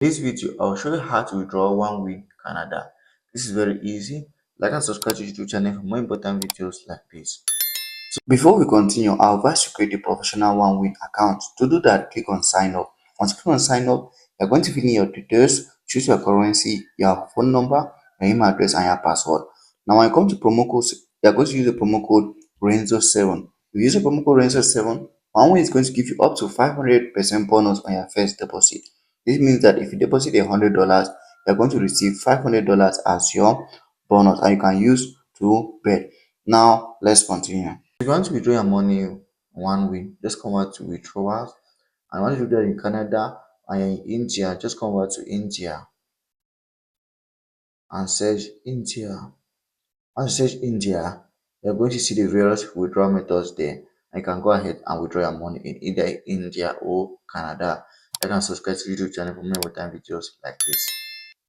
This video, I'll show you how to withdraw 1win Canada. This is very easy. Like and subscribe to YouTube channel for more important videos like this. So before we continue, I'll advise you to create a professional 1win account. To do that, click on sign up. Once you click on sign up, you're going to fill in your details, choose your currency, your phone number, your email address, and your password. Now, when you come to promo codes, you're going to use the promo code Renzo7. If you use the promo code Renzo7, 1win is going to give you up to 500% bonus on your first deposit. This means that if you deposit $100, you're going to receive $500 as your bonus, and you can use to bet. Now, let's continue. If you want to withdraw your money 1win, just come out to withdrawals. And once you do that in Canada and you're in India, just come over to India and search India. Once you search India, you're going to see the various withdrawal methods there. And you can go ahead and withdraw your money in either India or Canada. You can subscribe to the YouTube channel for more time videos like this.